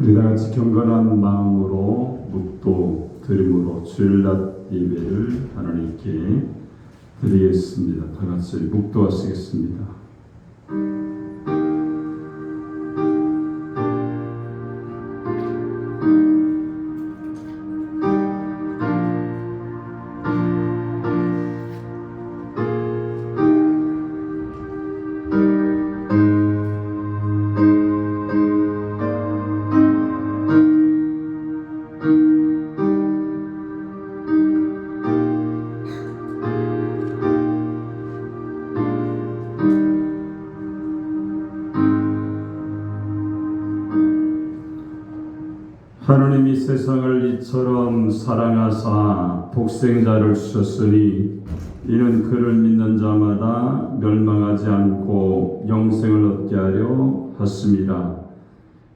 우리 다 같이 경건한 마음으로 묵도 드림으로 주일낮 예배를 하나님께 드리겠습니다. 다 같이 묵도하시겠습니다. 하나님이 세상을 이처럼 사랑하사 독생자를 주셨으니 이는 그를 믿는 자마다 멸망하지 않고 영생을 얻게 하려 하심이라.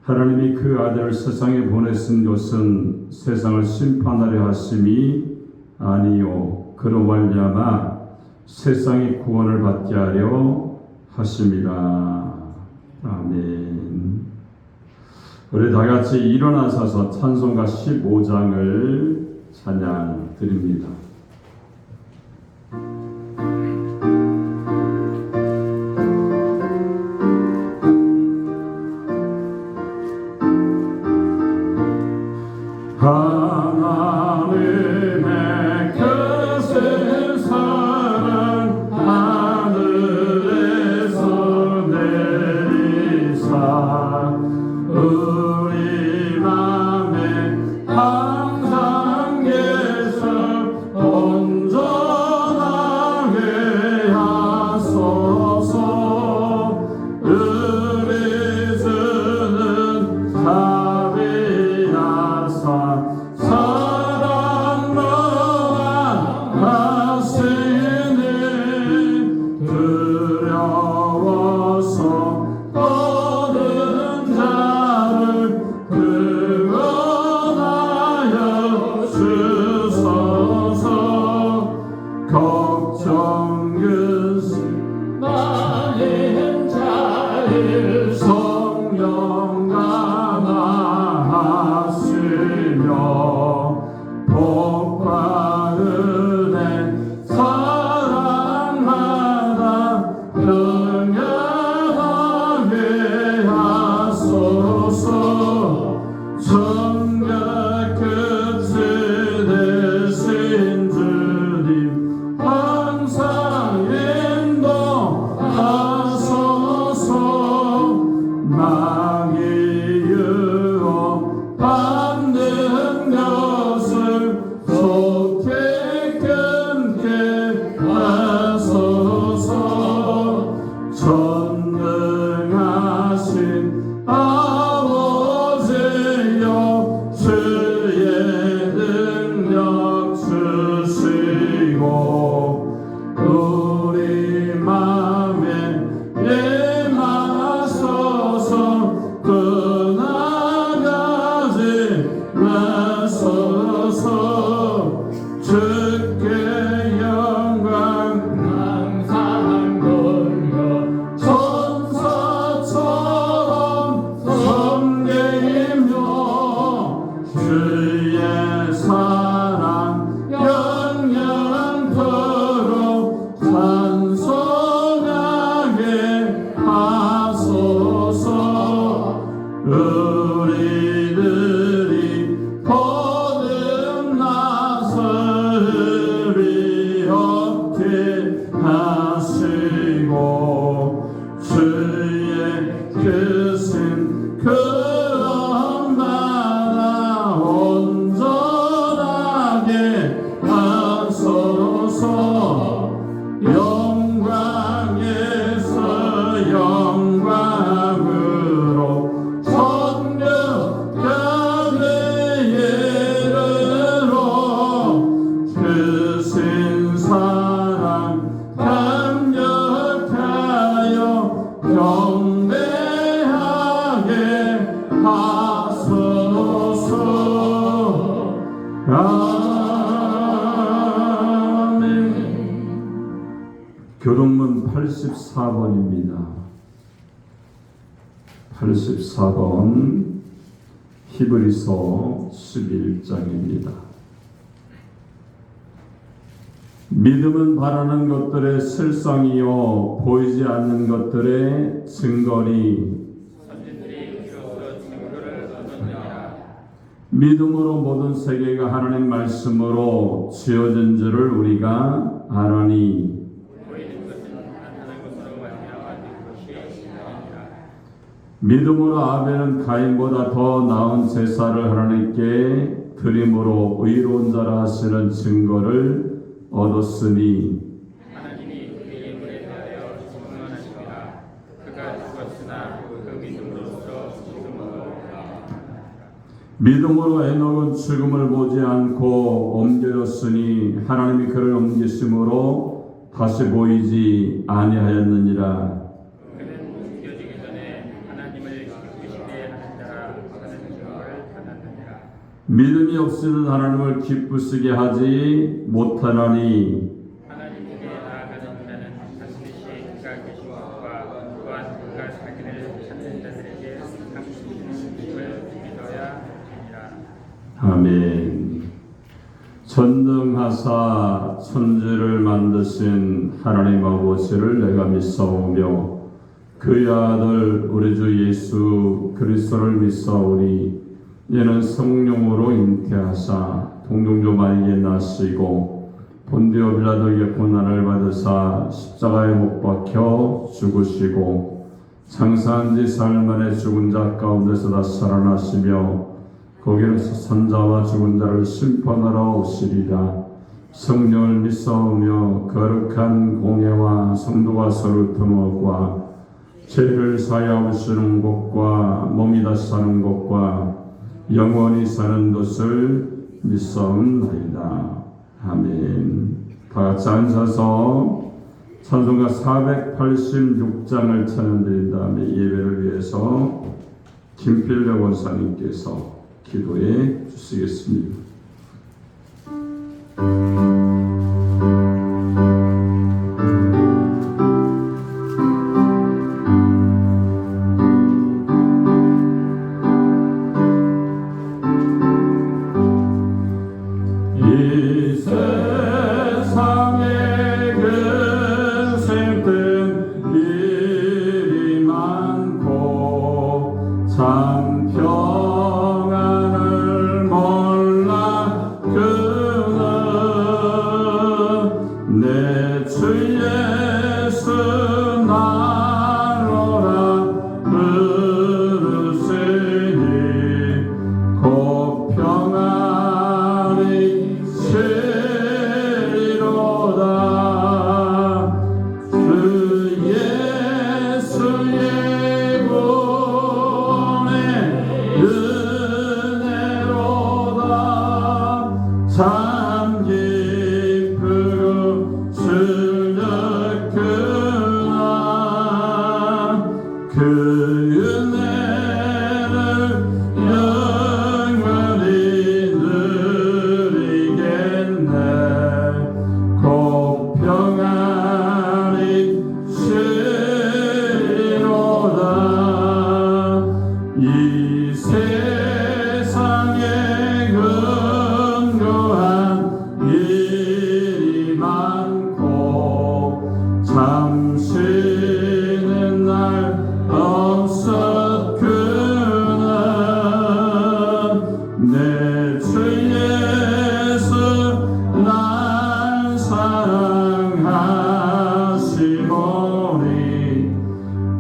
하나님이 그 아들을 세상에 보내신 것은 세상을 심판하려 하심이 아니요 그로 말미암아 세상이 구원을 받게 하려 하심이라. 아멘. 우리 다 같이 일어나셔서 찬송가 15장을 찬양 드립니다. 하나님의 크신 사랑 하늘에서 내리사 우리 맘에 항상 계셔 온전하게 하소서. 우리 주는 자비하사 사랑만 하시니 두려워서 떠는 자를 구원하여 주소서. 걱정 근심 많은 자를 성령 강하시며 복과 은혜 사랑마다 영영하게 하소서. 천각 끝이 되신 주님 항상 인도하소서. 망이 유혹 받는 것을 속히 끊게 하소서. 전능하신 아버지여 주의 능력 주시고 우리 맘에 임하소서. 떠나가지 마소서. 주께 영광 항상 돌려 천사처럼 섬기며 주의 사랑 영영토록 찬송하게 하소서. 우리들이 거듭나서 의리 얻게 하시고 주의 크신 구원받아 온전하게 하소서. 영광에서 영광으로 천국까지 이르러 크신 사랑 감격하여 경배하게 하소서. 아멘. 교동문 84번입니다. 84번 히브리서 11장입니다. 믿음은 바라는 것들의 실상이요 보이지 않는 것들의 증거니 믿음으로 모든 세계가 하나님 말씀으로 지어진 줄을 우리가 아노니 믿음으로 아벨은 가인보다 더 나은 제사를 하나님께 드림으로 의로운 자라 하시는 증거를 얻었으니 하나님이 그의 예물에 대하여 증언하십니다. 그가 죽었으나 그 믿음으로써 죽음으로 믿음으로 에녹은 죽음을 보지 않고 옮겨졌으니 하나님이 그를 옮기심으로 다시 보이지 아니하였느니라. 그는 죽여지기 전에 하나님을 기쁘시게 하는 자라 하는 증거를 받았느니라. 믿음이 없이는 하나님을 기쁘시게 하지 못하나니 하나님께 나아가는 자는 반드시 그가 계신 것과 또한 그가 자기를 찾는 자들에게 갚으시는 힘을 믿어야 하니라. 아멘. 전능하사 천지를 만드신 하나님 아버지를 내가 믿사오며 그의 아들 우리 주 예수 그리스도를 믿사오니 이는 성령으로 잉태하사 동정조 마리아에게 나시고 본디오 빌라도에게 고난을 받으사 십자가에 못 박혀 죽으시고 장사한 지 사흘 만에 죽은 자 가운데서 다시 살아나시며 거기에서 산자와 죽은 자를 심판하러 오시리라. 성령을 믿사오며 거룩한 공예와 성도가 서로 등하고 죄를 사하옵시는 것과 몸이 다시 사는 것과 영원히 사는 것을 믿사옵나이다. 아멘. 다 같이 앉아서 찬송가 486장을 찬양드린 다음에 예배를 위해서 김필려 원사님께서 기도해 주시겠습니다. 이 세상에 근심된 일이 많고 참 평안을 몰라 그는 내 주 예수 나로라 부르시니 곧 평안이 시리로다. 주 예수의 구원의 은혜로다. 참 기쁘고 즐겁구나. 그 은혜를 영원히 누리겠네. 곧 평안이 시리로다. 이 세상에 근거한 일이 많고 참 쉬는 날 없었구나. 내 주 예수 날 사랑하시오니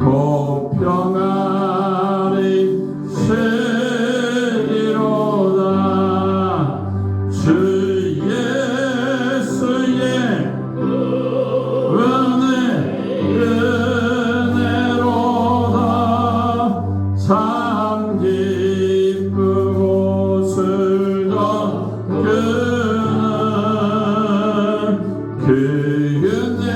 곧 평안이 시리로다. 주 예수의 은혜로다. 참 기쁘고 즐겁구나. 그 은혜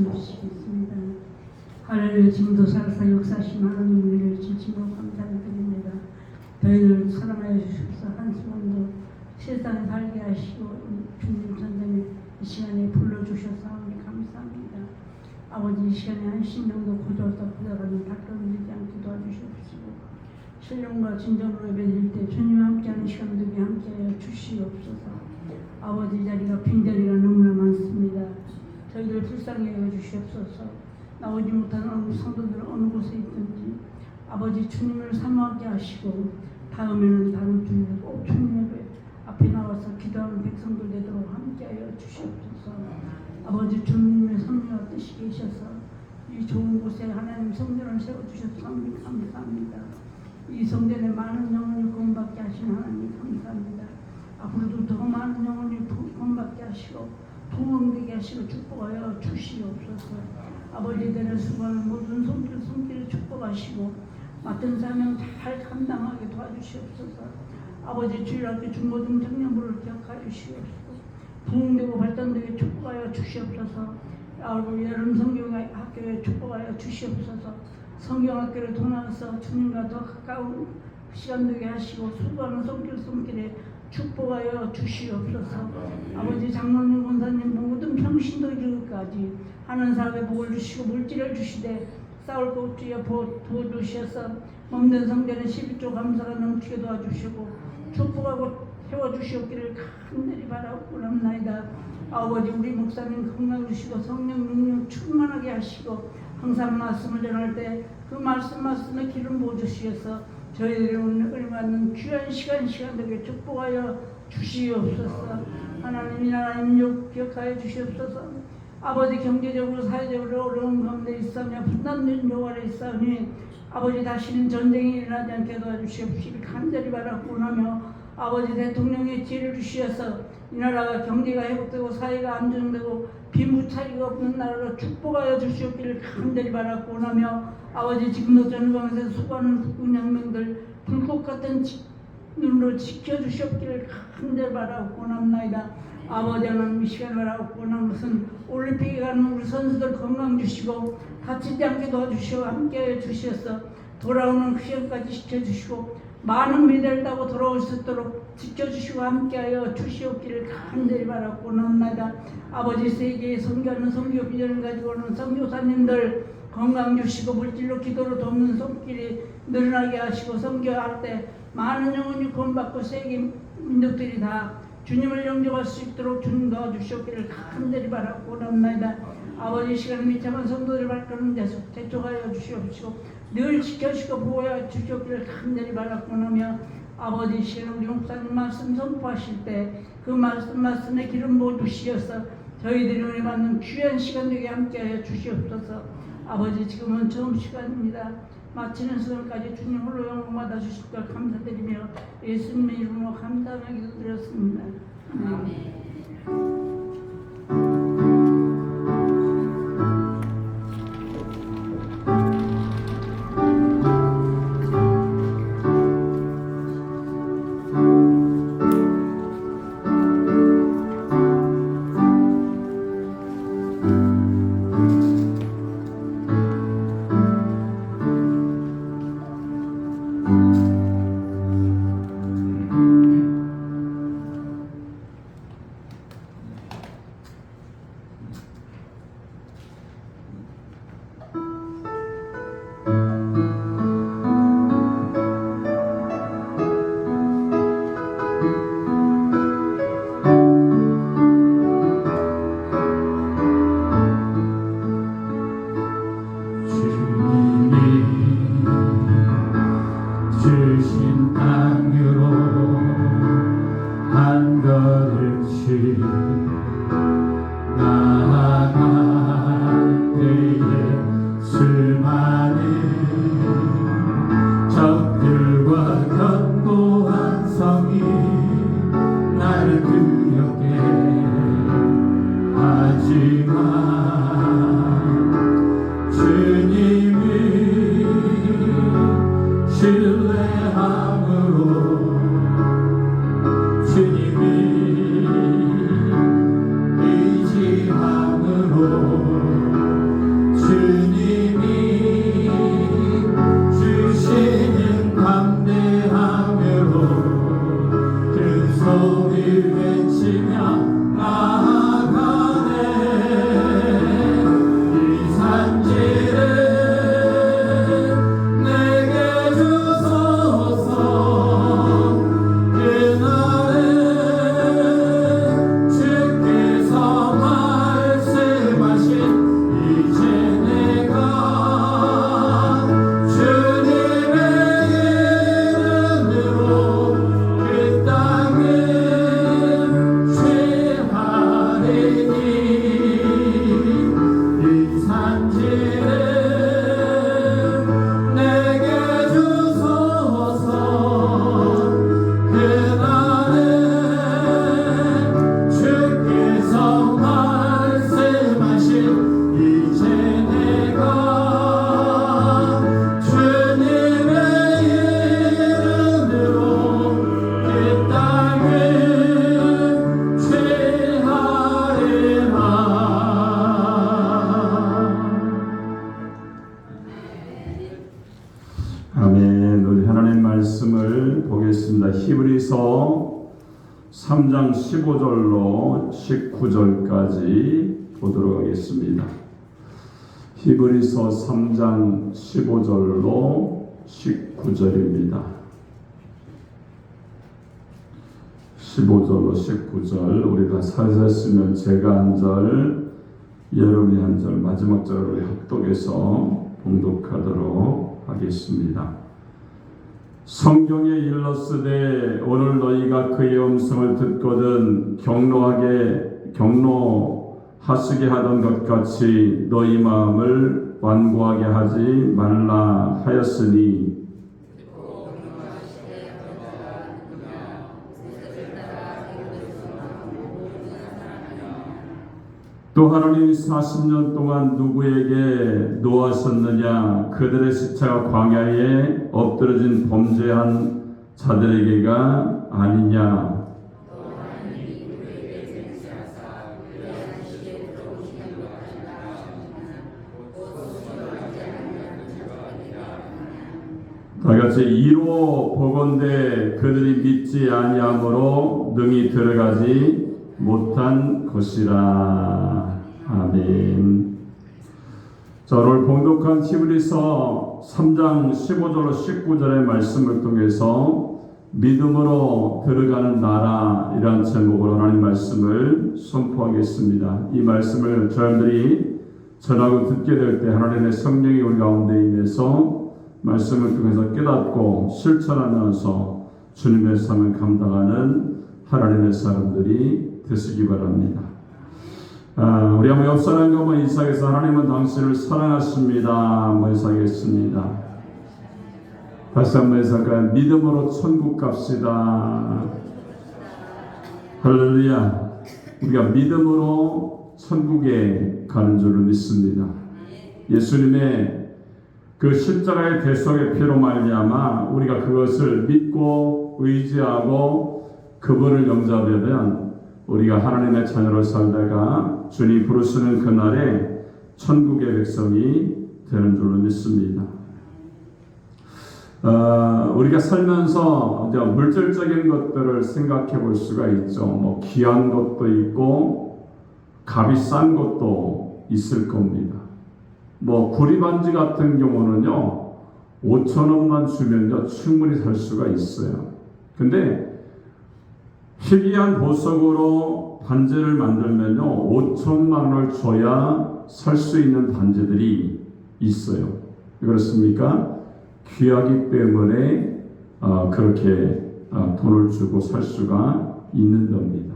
말씀 주시겠습니다. 할렐루야. 지금도 살아서 역사하신 하나님 은혜를 진심으로 감사를 드립니다. 저희를 사랑하여 주셔서 한순간도 세상에 살게 하시고 주님 선생님 이 시간에 불러주셔서 감사합니다. 아버지 이 시간에 한 신령도 고쳐서 부자가는 닦아내지 않게 도와주시옵시고 신령과 진정으로 예배드릴 때 주님 함께하는 시간들이 함께하여 주시옵소서. 아버지 자리가 빈자리가 너무나 많습니다. 저희들 불쌍히 여겨주시옵소서. 나오지 못하는 어느 성도들 어느 곳에 있든지 아버지 주님을 사모하게 하시고 다음에는 다른 주님을 꼭 주님 앞에 나와서 기도하는 백성들 되도록 함께하여 주시옵소서. 아버지 주님의 섭리와 뜻이 계셔서 이 좋은 곳에 하나님 성전을 세워주셔서 감사합니다. 이 성전에 많은 영혼을 구원받게 하신 하나님 감사합니다. 앞으로도 더 많은 영혼을 구원받게 하시고 부흥되게 하시고 축복하여 주시옵소서. 아버지들의 수고하는 모든 손길을 축복하시고 맡은 사명 잘 감당하게 도와주시옵소서. 아버지 주일 학교 중고등 청년부를 기억하여 주시옵소서. 부흥되고 발전되게 축복하여 주시옵소서. 여름 성경학교에 축복하여 주시옵소서. 성경학교를 통해서 주님과 더 가까운 시간 되게 하시고 수고하는 손길에 축복하여 주시옵소서. 아버지 장로님 권사님 모든 평신도 이르기까지 하는 사람의 복을 주시고 물질을 주시되 싸울 것 주여 부어주셔서 몸된 성전의 11조 감사가 넘치게 도와주시고 축복하고 세워주시옵기를 간절히 바라옵나이다. 아버지 우리 목사님 건강 주시고 성령 능력 충만하게 하시고 항상 말씀을 전할 때 그 말씀에 기름 부어주시어서 저희들이 오늘 은혜받는 귀한 시간 되게 축복하여 주시옵소서. 하나님 이 나라 민족 기억하여 주시옵소서. 아버지 경제적으로 사회적으로 어려운 가운데 있으며 분단된 요 아래 있으니 아버지 다시는 전쟁이 일어나지 않게 도와주시옵시길 간절히 바라고 하며 아버지 대통령의 지혜를 주시어서 이 나라가 경제가 회복되고 사회가 안정되고 빈부차이가 없는 나라로 축복하여 주시옵기를 간절히 바라고 하며 아버지 지금도 전방에서 수고하는 국군 양명들 불꽃 같은 눈으로 지켜주시옵기를 간절히 바라고 합나이다. 아버지 하나님 이 시간을 바라고 하는 것은 올림픽에 가는 우리 선수들 건강 주시고 다치지 않게 도와주시고 함께해 주셔서 돌아오는 그 시간까지 지켜주시고 많은 메달을 따고 돌아올 수 있도록 지켜주시고 함께하여 주시옵기를 간절히 바라고 합니다. 아버지 세계에 선교하는 선교 비전을 가지고 오는 선교사님들 건강 주시고 물질로 기도로 돕는 손길이 늘어나게 하시고 선교할 때 많은 영혼이 구원받고 세계 민족들이 다 주님을 영접할 수 있도록 주님 도와주시옵기를 간절히 바라고 합니다. 아버지 시간 미참한 성도들 발걸음 대촉하여 주시옵시고 늘 지켜주시고 보호하여 주시옵기를 간절히 바라고 하며 아버지 시간 우리 목사님 말씀 선포하실 때 그 말씀에 기름 부어 주시어서 저희들이 은혜 받는 귀한 시간 되게 함께하여 주시옵소서. 아버지 지금은 처음 시간입니다. 마치는 시간까지 주님 홀로 영광 받아 주실 것 감사드리며 예수님의 이름으로 감사하며 기도드렸습니다. 아멘. 아멘. 우리 하나님 말씀을 보겠습니다. 히브리서 3장 15절로 19절까지 보도록 하겠습니다. 히브리서 3장 15절로 19절입니다. 15절로 19절 우리가 살살 쓰면 제가 한 절, 여러분이 한 절, 마지막 절을 우리 합독해서 봉독하도록 하겠습니다. 성경에 일렀으되 오늘 너희가 그의 음성을 듣거든 경노하시게 하던 것 같이 너희 마음을 완고하게 하지 말라 하였으니 또 하나님이 40년 동안 누구에게 노하셨느냐? 그들의 시체가 광야에 엎드러진 범죄한 자들에게가 아니냐? 다같이 이로 보건대 그들이 믿지 아니함으로 능히 들어가지 못한 것이라. 아멘. 자, 오늘 봉독한 히브리서 3장 15절로 19절의 말씀을 통해서 믿음으로 들어가는 나라 이라는 제목으로 하나님 말씀을 선포하겠습니다. 이 말씀을 저희들이 전하고 듣게 될 때 하나님의 성령이 우리 가운데 임해서 말씀을 통해서 깨닫고 실천하면서 주님의 삶을 감당하는 하나님의 사람들이 되시기 바랍니다. 우리 한번 옆 사람과 한번 인사해서 하나님은 당신을 사랑하십니다. 한번 인사하겠습니다. 다시 한번 인사할까요? 믿음으로 천국 갑시다. 할렐루야. 우리가 믿음으로 천국에 가는 줄을 믿습니다. 예수님의 그 십자가의 대속의 피로 말미암아 우리가 그것을 믿고 의지하고 그분을 영접하면 우리가 하나님의 자녀로 살다가 주님 부르시는 그날에 천국의 백성이 되는 줄로 믿습니다. 우리가 살면서 이제 물질적인 것들을 생각해 볼 수가 있죠. 뭐 귀한 것도 있고 값이 싼 것도 있을 겁니다. 뭐 구리반지 같은 경우는요 5,000원만 주면요 충분히 살 수가 있어요. 근데 희귀한 보석으로 반지를 만들면요 5천만 원을 줘야 살 수 있는 반지들이 있어요. 그렇습니까? 귀하기 때문에 그렇게 돈을 주고 살 수가 있는 겁니다.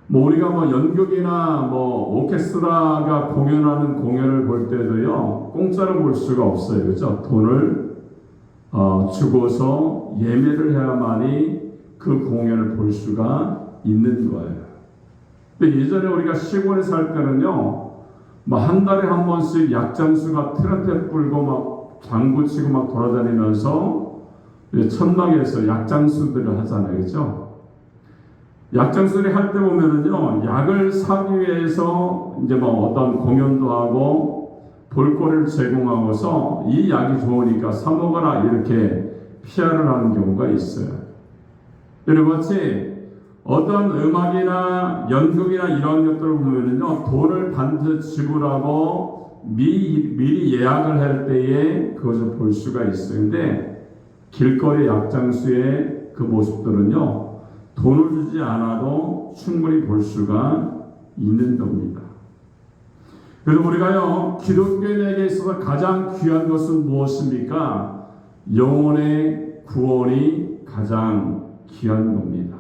뭐 우리가 뭐 연극이나 뭐 오케스트라가 공연하는 공연을 볼 때도요 공짜로 볼 수가 없어요. 그렇죠? 돈을 주고서 예매를 해야만이 그 공연을 볼 수가 있는 거예요. 근데 예전에 우리가 시골에 살 때는요 뭐 한 달에 한 번씩 약장수가 트럼펫 불고 막 장구 치고 막 돌아다니면서 천막에서 약장수들을 하잖아요. 그렇죠? 약장수들이 할 때 보면은요 약을 사기 위해서 이제 뭐 어떤 공연도 하고 볼거리를 제공하고서 이 약이 좋으니까 사 먹어라 이렇게 피아를 하는 경우가 있어요. 여러분 같이 어떤 음악이나 연극이나 이런 것들을 보면은요 돈을 반드시 지불하고 미리 예약을 할 때에 그것을 볼 수가 있어요. 근데 길거리 약장수의 그 모습들은요 돈을 주지 않아도 충분히 볼 수가 있는 겁니다. 그래서 우리가요 기독교인에게 있어서 가장 귀한 것은 무엇입니까? 영혼의 구원이 가장 귀한 겁니다.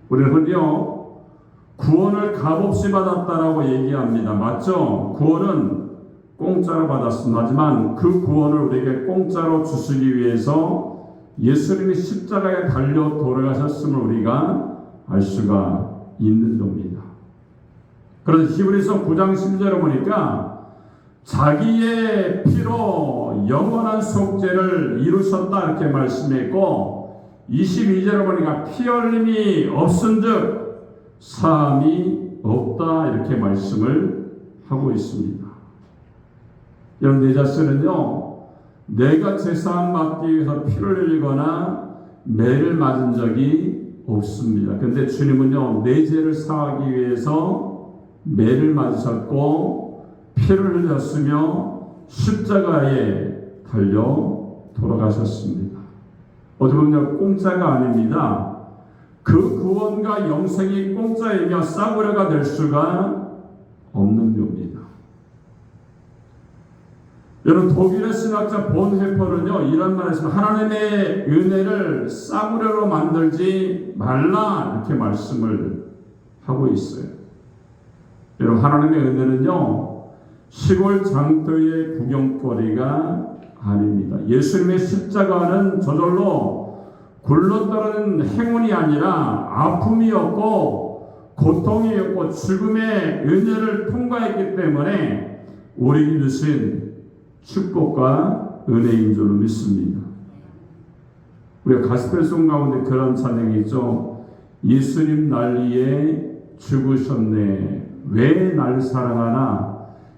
우리는 흔히요 구원을 값없이 받았다라고 얘기합니다. 맞죠? 구원은 공짜로 받았습니다. 하지만 그 구원을 우리에게 공짜로 주시기 위해서 예수님이 십자가에 달려 돌아가셨음을 우리가 알 수가 있는 겁니다. 그래서 히브리서 9장 10절에 보니까 자기의 피로 영원한 속죄를 이루셨다 이렇게 말씀했고 22절에 보니까 피 흘림이 없은즉 사함이 없다 이렇게 말씀을 하고 있습니다. 여러분 내 자신은요 내가 제사함 받기 위해서 피를 흘리거나 매를 맞은 적이 없습니다. 근데 주님은요, 내 죄를 사하기 위해서 매를 맞으셨고 피를 흘렸으며 십자가에 달려 돌아가셨습니다. 어떻게 보면 공짜가 아닙니다. 그 구원과 영생이 공짜이며 싸구려가 될 수가 없는 묘입니다. 여러분, 독일의 신학자 본헤퍼는요, 이런 말을 했습니다. 하나님의 은혜를 싸구려로 만들지 말라, 이렇게 말씀을 하고 있어요. 여러분, 하나님의 은혜는요, 시골 장터의 구경거리가 아닙니다. 예수님의 십자가는 저절로 굴러떨어진 행운이 아니라 아픔이었고 고통이었고 죽음의 은혜를 통과했기 때문에 우리에게 주신 축복과 은혜인 줄로 믿습니다. 우리가 가스펠송 가운데 그런 찬양이 있죠. 예수님 날 위해 죽으셨네. 왜 날 사랑하나?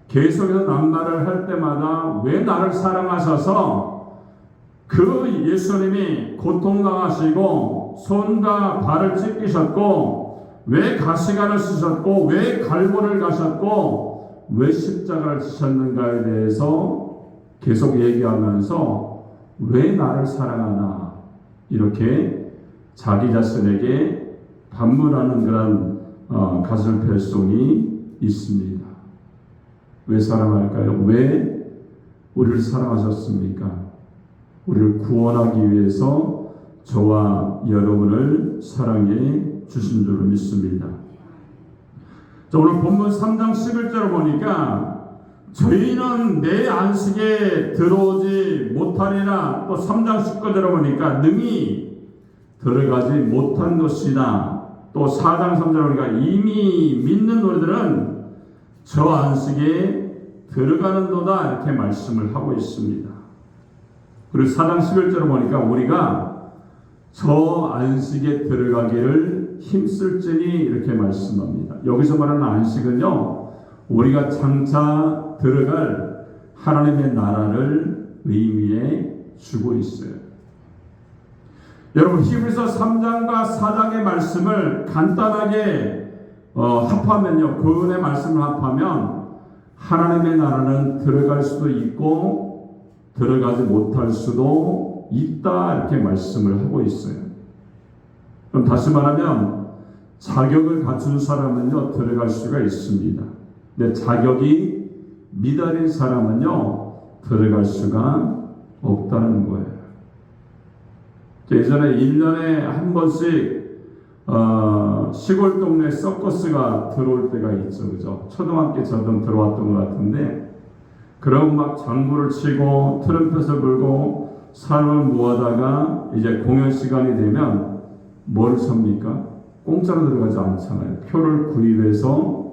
계속해서 낱말을 할 때마다 왜 나를 사랑하셔서 그 예수님이 고통당하시고 손과 발을 찢기셨고 왜 가시관을 쓰셨고 왜 갈보를 가셨고 왜 십자가를 지셨는가에 대해서 계속 얘기하면서 왜 나를 사랑하나 이렇게 자기 자신에게 반문하는 그런 가슬펠송이 있습니다. 왜 사랑할까요? 왜 우리를 사랑하셨습니까? 우리를 구원하기 위해서 저와 여러분을 사랑해 주신 줄로 믿습니다. 자, 오늘 본문 3장 11절을 보니까 저희는 내 안식에 들어오지 못하리라. 또 3장 19절을 보니까 능히 들어가지 못한 것이다. 또 4장 3절을 보니까 이미 믿는 우리들은 저 안식에 들어가는도다, 이렇게 말씀을 하고 있습니다. 그리고 4장 11절을 보니까 우리가 저 안식에 들어가기를 힘쓸지니 이렇게 말씀합니다. 여기서 말하는 안식은요, 우리가 장차 들어갈 하나님의 나라를 의미해 주고 있어요. 여러분, 히브리서 3장과 4장의 말씀을 간단하게 합하면요, 그 은혜 말씀을 합하면 하나님의 나라는 들어갈 수도 있고 들어가지 못할 수도 있다, 이렇게 말씀을 하고 있어요. 그럼 다시 말하면 자격을 갖춘 사람은요 들어갈 수가 있습니다. 근데 자격이 미달인 사람은요 들어갈 수가 없다는 거예요. 예전에 1년에 한 번씩 시골 동네 서커스가 들어올 때가 있죠, 그죠? 초등학교 저도 들어왔던 것 같은데, 그럼 막 장구를 치고 트럼펫을 불고 사람을 모아다가 이제 공연 시간이 되면 뭘 섭니까? 공짜로 들어가지 않잖아요. 표를 구입해서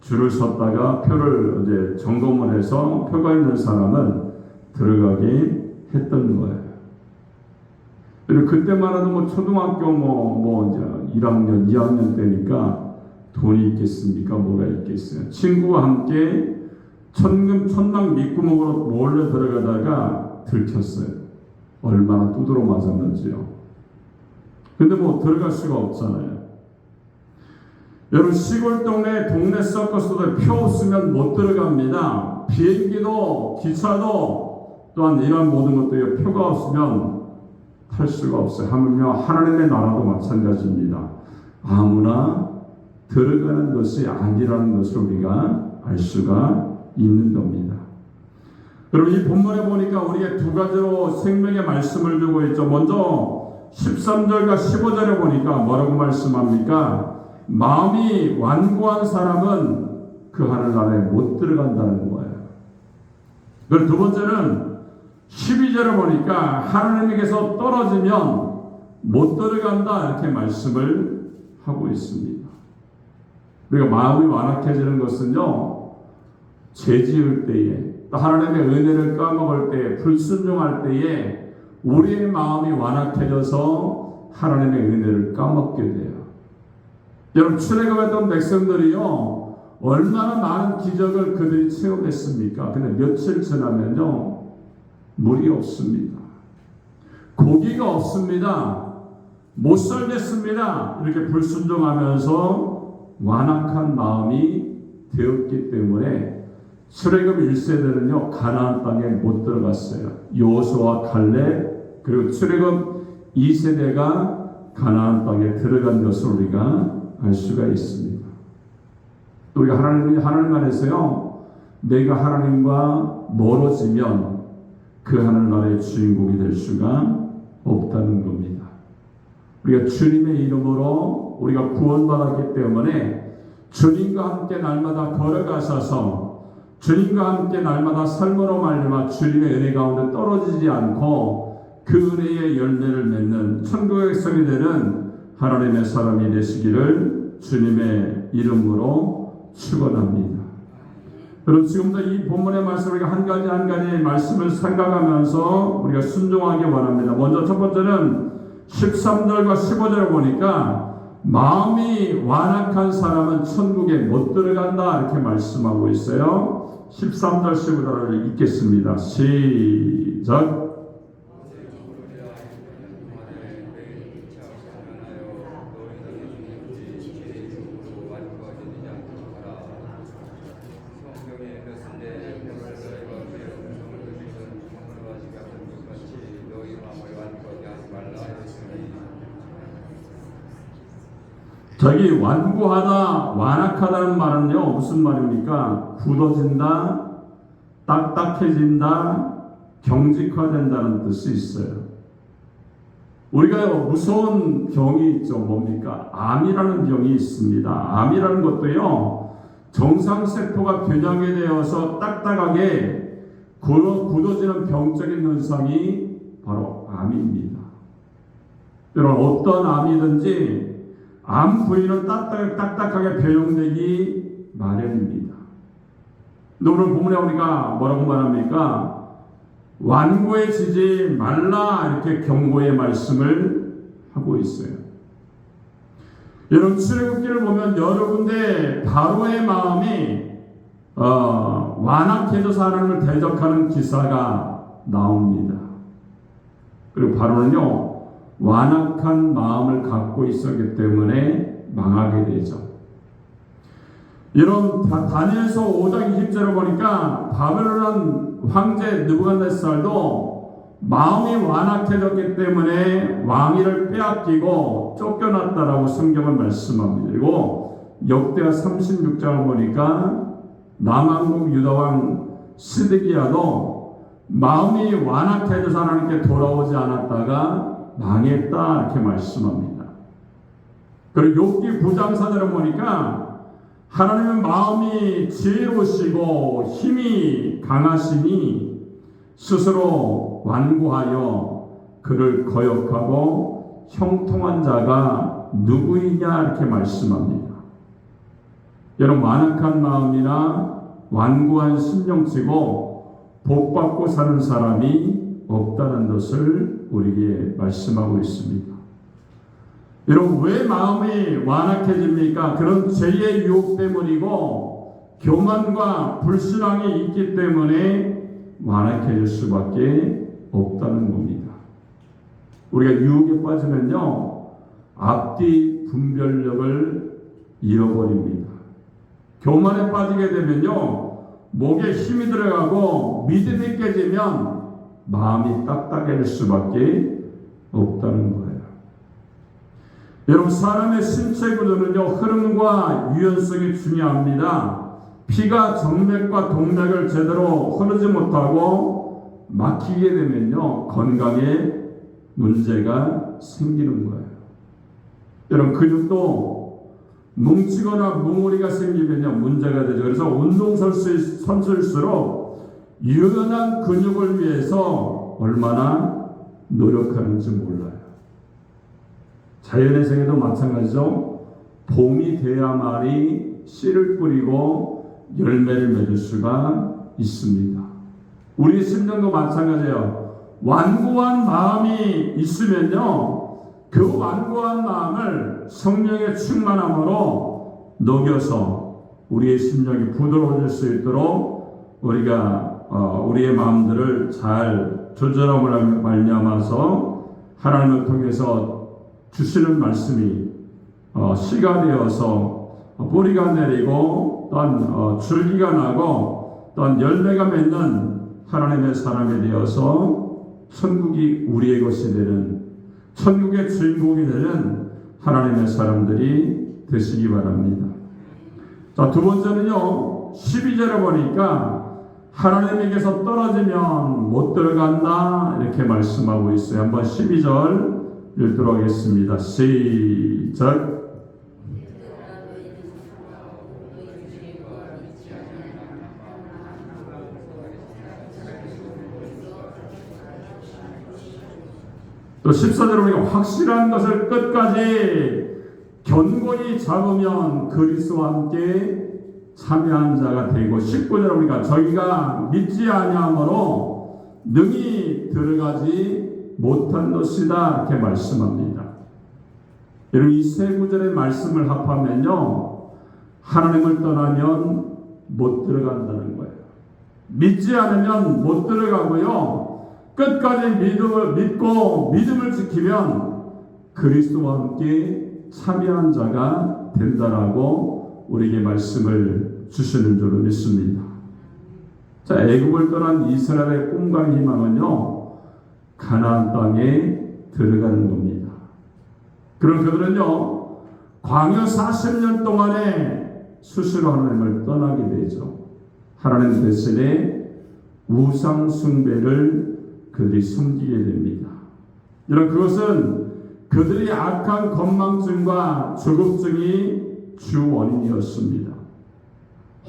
줄을 섰다가 표를 이제 점검을 해서 표가 있는 사람은 들어가게 했던 거예요. 그리고 그때만 해도 뭐 초등학교 이제 1학년, 2학년 때니까 돈이 있겠습니까? 뭐가 있겠어요? 친구와 함께 천막 밑구멍으로 몰래 들어가다가 들켰어요. 얼마나 두드러 맞았는지요. 근데 뭐 들어갈 수가 없잖아요. 여러분, 시골 동네 서커스도 표 없으면 못 들어갑니다. 비행기도 기차도 또한 이런 모든 것들이 표가 없으면 탈 수가 없어요. 하물며 하나님의 나라도 마찬가지입니다. 아무나 들어가는 것이 아니라는 것을 우리가 알 수가 있는 겁니다. 그럼 이 본문에 보니까 우리에게 두 가지로 생명의 말씀을 주고 있죠. 먼저 13절과 15절에 보니까 뭐라고 말씀합니까? 마음이 완고한 사람은 그 하늘나라에 못 들어간다는 거예요. 그리고 두 번째는 12절을 보니까 하나님에게서 떨어지면 못 들어간다, 이렇게 말씀을 하고 있습니다. 우리가 마음이 완악해지는 것은요, 죄 지을 때에, 또 하나님의 은혜를 까먹을 때에, 불순종할 때에 우리의 마음이 완악해져서 하나님의 은혜를 까먹게 돼요. 여러분, 출애굽했던 백성들이요 얼마나 많은 기적을 그들이 체험했습니까? 근데 며칠 지나면요 물이 없습니다. 고기가 없습니다. 못 살겠습니다. 이렇게 불순종하면서 완악한 마음이 되었기 때문에 출애굽 1세대는요 가나안 땅에 못 들어갔어요. 여호수아와 칼렙 그리고 출애굽 2세대가 가나안 땅에 들어간 것을 우리가 알 수가 있습니다. 또 우리가 하나님 안에서요 내가 하나님과 멀어지면 그 하늘나라의 주인공이 될 수가 없다는 겁니다. 우리가 주님의 이름으로 우리가 구원받았기 때문에 주님과 함께 날마다 걸어가셔서 주님과 함께 날마다 삶으로 말미암아 주님의 은혜 가운데 떨어지지 않고 그 은혜의 열매를 맺는 천국의 백성이 되는 하나님의 사람이 되시기를 주님의 이름으로 축원합니다. 그럼 지금도 이 본문의 말씀을 한 가지 한 가지 말씀을 생각하면서 우리가 순종하기 원합니다. 먼저 첫 번째는 13절과 15절을 보니까 마음이 완악한 사람은 천국에 못 들어간다 이렇게 말씀하고 있어요. 13절 15절을 읽겠습니다. 시작. 저기 완고하다, 완악하다는 말은요 무슨 말입니까? 굳어진다, 딱딱해진다, 경직화된다는 뜻이 있어요. 우리가 무서운 병이 있죠. 뭡니까? 암이라는 병이 있습니다. 암이라는 것도요 정상세포가 균형이 되어서 딱딱하게 굳어지는 병적인 현상이 바로 암입니다. 여러분 어떤 암이든지 암 부위는 딱딱하게 변형되기 마련입니다. 오늘 본문에 우리가 뭐라고 말합니까? 완고해지지 말라 이렇게 경고의 말씀을 하고 있어요. 여러분 출애굽기를 보면 여러 군데 바로의 마음이 완악해져서 하나님을 대적하는 기사가 나옵니다. 그리고 바로는요 완악한 마음을 갖고 있었기 때문에 망하게 되죠. 여러분 다니엘서 5장 20절을 보니까 바벨론 황제 느부갓네살도 마음이 완악해졌기 때문에 왕위를 빼앗기고 쫓겨났다라고 성경은 말씀합니다. 그리고 역대하 36장을 보니까 남왕국 유다왕 시드기야도 마음이 완악해져서 하나님께 돌아오지 않았다가 망했다 이렇게 말씀합니다. 그리고 욥기 9장 4절을 보니까 하나님은 마음이 지혜로우시고 힘이 강하시니 스스로 완고하여 그를 거역하고 형통한 자가 누구이냐 이렇게 말씀합니다. 여러분 완악한 마음이나 완고한 심령치고 복받고 사는 사람이 없다는 것을 우리에게 말씀하고 있습니다. 여러분 왜 마음이 완악해집니까? 그런 죄의 유혹 때문이고 교만과 불신앙이 있기 때문에 완악해질 수밖에 없다는 겁니다. 우리가 유혹에 빠지면요 앞뒤 분별력을 잃어버립니다. 교만에 빠지게 되면요 목에 힘이 들어가고 믿음이 깨지면 마음이 딱딱해질 수밖에 없다는 거예요. 여러분 사람의 신체 구조는요 흐름과 유연성이 중요합니다. 피가 정맥과 동맥을 제대로 흐르지 못하고 막히게 되면요 건강에 문제가 생기는 거예요. 여러분 근육도 뭉치거나 뭉어리가 생기면요 문제가 되죠. 그래서 운동선수일수록 유연한 근육을 위해서 얼마나 노력하는지 몰라요. 자연의 세계도 마찬가지죠. 봄이 돼야만이 씨를 뿌리고 열매를 맺을 수가 있습니다. 우리 심령도 마찬가지예요. 완고한 마음이 있으면요 그 완고한 마음을 성령의 충만함으로 녹여서 우리의 심령이 부드러워질 수 있도록 우리가 우리의 마음들을 잘 조절함을 말미암아서 하나님을 통해서 주시는 말씀이 씨가 되어서 뿌리가 내리고 또한 줄기가 나고 또한 열매가 맺는 하나님의 사람이 되어서 천국이 우리의 것이 되는, 천국의 주인공이 되는 하나님의 사람들이 되시기 바랍니다. 자, 두 번째는요, 12절에 보니까 하나님에게서 떨어지면 못 들어간다 이렇게 말씀하고 있어요. 한번 12절 읽도록 하겠습니다. 시작. 또 14절에 보니까 확실한 것을 끝까지 견고히 잡으면 그리스도와 함께 참여한 자가 되고, 19절에 보니까 저희가 믿지 아니하므로 능히 들어가지 못한 것이다 이렇게 말씀합니다. 여러분, 이 세 구절의 말씀을 합하면요, 하나님을 떠나면 못 들어간다는 거예요. 믿지 않으면 못 들어가고요, 끝까지 믿음을 믿고 믿음을 지키면 그리스도와 함께 참여한 자가 된다라고 우리에게 말씀을 주시는 줄로 믿습니다. 자, 애굽을 떠난 이스라엘의 꿈과 희망은요, 가나안 땅에 들어가는 겁니다. 그럼 그들은요, 광야 40년 동안에 수시로 하나님을 떠나게 되죠. 하나님 대신에 우상 숭배를 그들이 숨기게 됩니다. 여러분, 그것은 그들의 악한 건망증과 조급증이 주 원인이었습니다.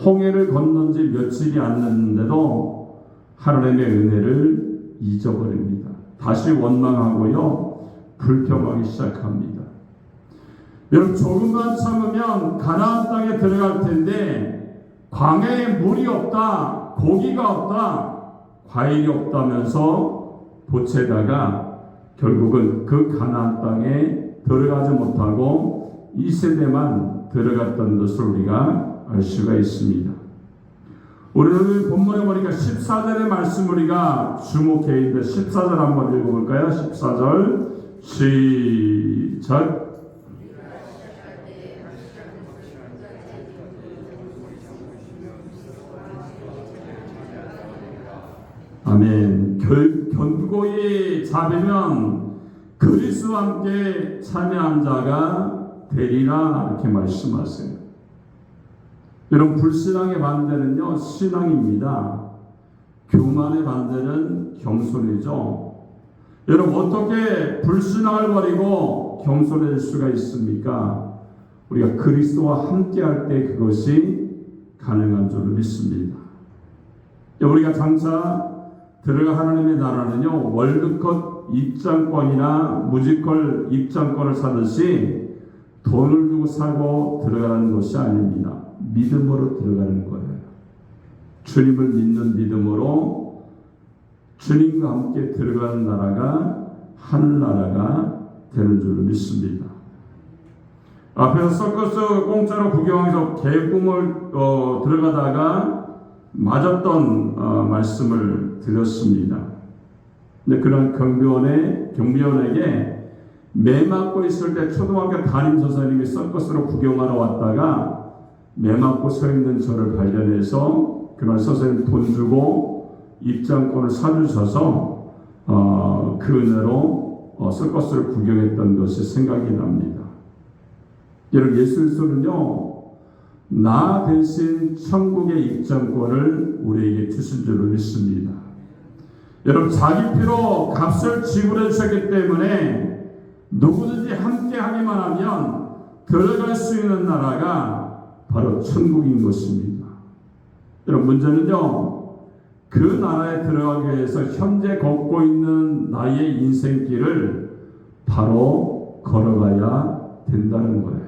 홍해를 건넌 지 며칠이 안 됐는데도 하나님의 은혜를 잊어버립니다. 다시 원망하고요, 불평하기 시작합니다. 여러분, 조금만 참으면 가나안 땅에 들어갈 텐데 광야에 물이 없다, 고기가 없다, 과일이 없다면서 보채다가 결국은 그 가나안 땅에 들어가지 못하고 2세대만 들어갔던 것을 우리가 알 수가 있습니다. 오늘 본문에 보니까 14절의 말씀 우리가 주목해야 되는데, 14절 한번 읽어볼까요? 14절 시작. 아멘. 견고히 잡으면 그리스도와 함께 참여한 자가 되리라 이렇게 말씀하세요. 여러분, 불신앙의 반대는요, 신앙입니다. 교만의 반대는 겸손이죠. 여러분, 어떻게 불신앙을 버리고 겸손해질 수가 있습니까? 우리가 그리스도와 함께 할 때 그것이 가능한 줄로 믿습니다. 우리가 장차 들어가 하나님의 나라는요, 월드컵 입장권이나 뮤지컬 입장권을 사듯이 돈을 주고 사고 들어가는 것이 아닙니다. 믿음으로 들어가는 거예요. 주님을 믿는 믿음으로 주님과 함께 들어가는 나라가 하늘나라가 되는 줄로 믿습니다. 앞에서 서커스 공짜로 구경해서 개꿈을 들어가다가 맞았던 말씀을 드렸습니다. 근데 그런 경비원에게 매 맞고 있을 때 초등학교 담임 선생님이 서커스로 구경하러 왔다가 매 맞고 서 있는 저를 발견해서 그날 선생님 돈 주고 입장권을 사주셔서 그 은혜로 서커스를 구경했던 것이 생각이 납니다. 여러분, 예수 그리스도는요, 나 대신 천국의 입장권을 우리에게 주신 줄로 믿습니다. 여러분, 자기 피로 값을 지불해 주셨기 때문에 누구든지 함께 하기만 하면 들어갈 수 있는 나라가 바로 천국인 것입니다. 여러분, 문제는요, 그 나라에 들어가기 위해서 현재 걷고 있는 나의 인생길을 바로 걸어가야 된다는 거예요.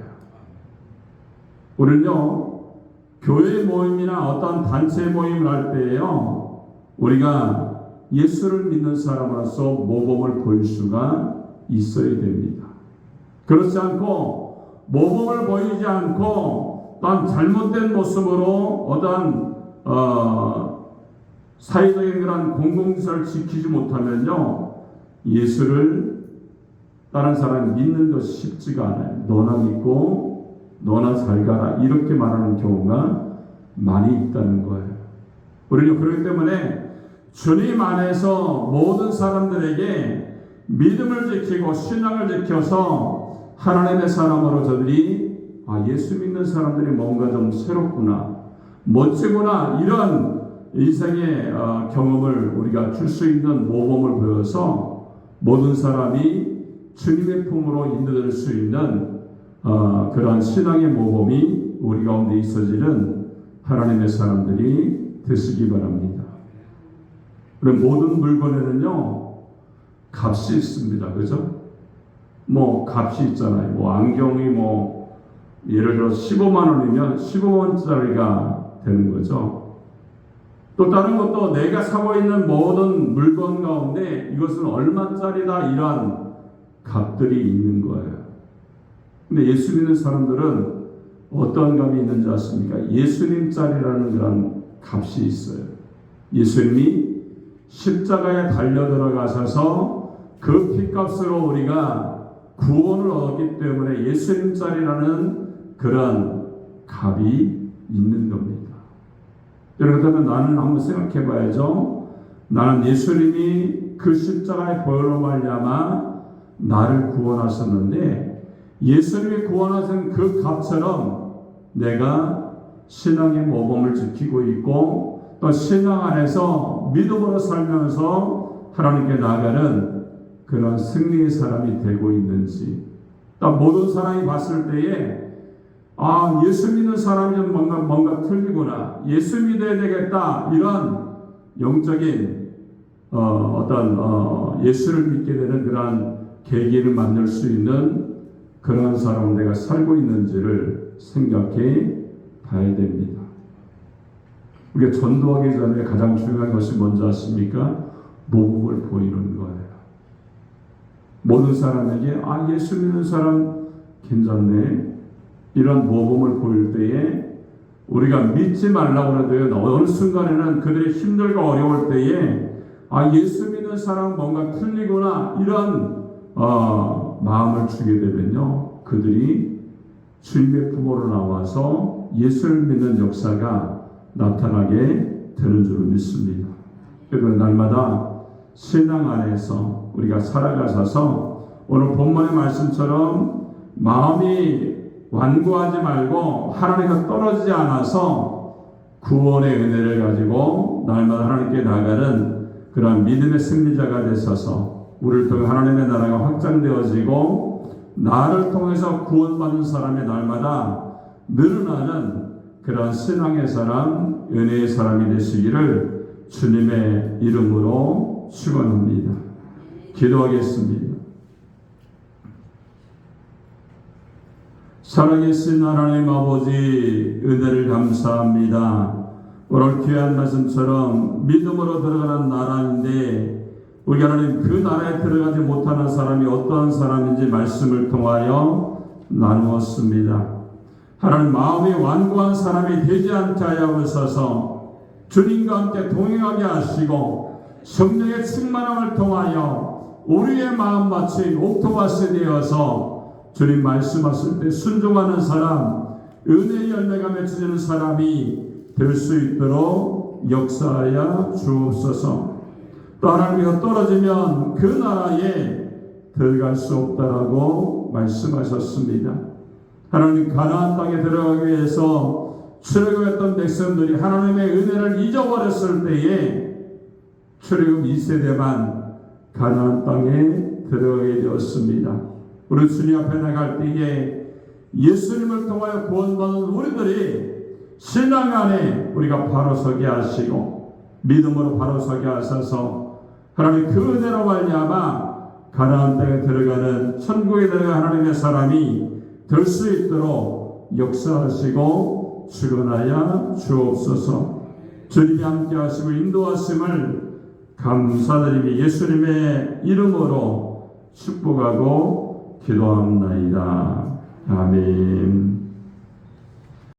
우리는요, 교회 모임이나 어떤 단체 모임을 할 때에요, 우리가 예수를 믿는 사람으로서 모범을 보일 수가 있어야 됩니다. 그렇지 않고 모범을 보이지 않고 난 잘못된 모습으로 어떤 사회적인 그런 공공질서를 지키지 못하면요, 예수를 다른 사람이 믿는 것이 쉽지가 않아요. 너나 믿고 너나 잘 가라 이렇게 말하는 경우가 많이 있다는 거예요. 우리는 그렇기 때문에 주님 안에서 모든 사람들에게 믿음을 지키고 신앙을 지켜서 하나님의 사람으로 저들이 예수 믿는 사람들이 뭔가 좀 새롭구나, 멋지구나, 이런 인생의 경험을 우리가 줄 수 있는 모범을 보여서 모든 사람이 주님의 품으로 인도될 수 있는 그러한 신앙의 모범이 우리 가운데 있어지는 하나님의 사람들이 되시기 바랍니다. 우리 모든 물건에는요 값이 있습니다. 그죠? 뭐 값이 있잖아요. 뭐 안경이 뭐 예를 들어 15만 원이면 15원짜리가 되는 거죠. 또 다른 것도 내가 사고 있는 모든 물건 가운데 이것은 얼마짜리다, 이러한 값들이 있는 거예요. 근데 예수 믿는 사람들은 어떤 값이 있는지 아십니까? 예수님짜리라는 그런 값이 있어요. 예수님이 십자가에 달려 들어가셔서 그 피값으로 우리가 구원을 얻었기 때문에 예수님짜리라는 그런 값이 있는 겁니다. 그렇다면 나는 한번 생각해 봐야죠. 나는 예수님이 그 십자가의 보혈로 말미암아 나를 구원하셨는데, 예수님이 구원하신 그 값처럼 내가 신앙의 모범을 지키고 있고 또 신앙 안에서 믿음으로 살면서 하나님께 나아가는 그런 승리의 사람이 되고 있는지, 또 모든 사람이 봤을 때에 예수 믿는 사람이 뭔가 틀리구나, 예수 믿어야 되겠다, 이런 영적인 예수를 믿게 되는 그런 계기를 만들 수 있는 그러한 사람은 내가 살고 있는지를 생각해 봐야 됩니다. 우리가 전도하기 전에 가장 중요한 것이 뭔지 아십니까? 모범을 보이는 거예요. 모든 사람에게 예수 믿는 사람 괜찮네, 이런 모범을 보일 때에 우리가 믿지 말라고 해도 어느 순간에는 그들이 힘들고 어려울 때에 예수 믿는 사람 뭔가 틀리구나, 이런 마음을 주게 되면요, 그들이 주님의 부모로 나와서 예수를 믿는 역사가 나타나게 되는 줄 믿습니다. 그래서 날마다 신앙 안에서 우리가 살아가셔서 오늘 본문의 말씀처럼 마음이 완고하지 말고 하나님과 떨어지지 않아서 구원의 은혜를 가지고 날마다 하나님께 나아가는 그런 믿음의 승리자가 되셔서 우리를 통해 하나님의 나라가 확장되어지고 나를 통해서 구원받는 사람이 날마다 늘어나는 그런 신앙의 사람, 은혜의 사람이 되시기를 주님의 이름으로 축원합니다. 기도하겠습니다. 살아계신 하나님 아버지, 은혜를 감사합니다. 오늘 귀한 말씀처럼 믿음으로 들어가는 나라인데 우리 하나님 그 나라에 들어가지 못하는 사람이 어떠한 사람인지 말씀을 통하여 나누었습니다. 하나님 마음이 완고한 사람이 되지 않게 하여 주셔서 주님과 함께 동행하게 하시고 성령의 충만함을 통하여 우리의 마음 마치 옥토밭이 되어서 주님 말씀하실 때 순종하는 사람, 은혜의 열매가 맺혀지는 사람이 될 수 있도록 역사하여 주옵소서. 또 하나님께서 떨어지면 그 나라에 들어갈 수 없다라고 말씀하셨습니다. 하나님 가나안 땅에 들어가기 위해서 출애굽했던 백성들이 하나님의 은혜를 잊어버렸을 때에 출애굽 2세대만 가나안 땅에 들어가게 되었습니다. 우리 주님 앞에 나갈 때에 예수님을 통하여 구원받은 우리들이 신앙 안에 우리가 바로 서게 하시고 믿음으로 바로 서게 하셔서 하나님 그 은혜로 말미암아 가나안 땅에 들어가는 천국에 들어가는 하나님의 사람이 될 수 있도록 역사하시고 주관하여 주옵소서. 주님이 함께 하시고 인도하심을 감사드리며 예수님의 이름으로 축복하고 기도합나이다. 아멘.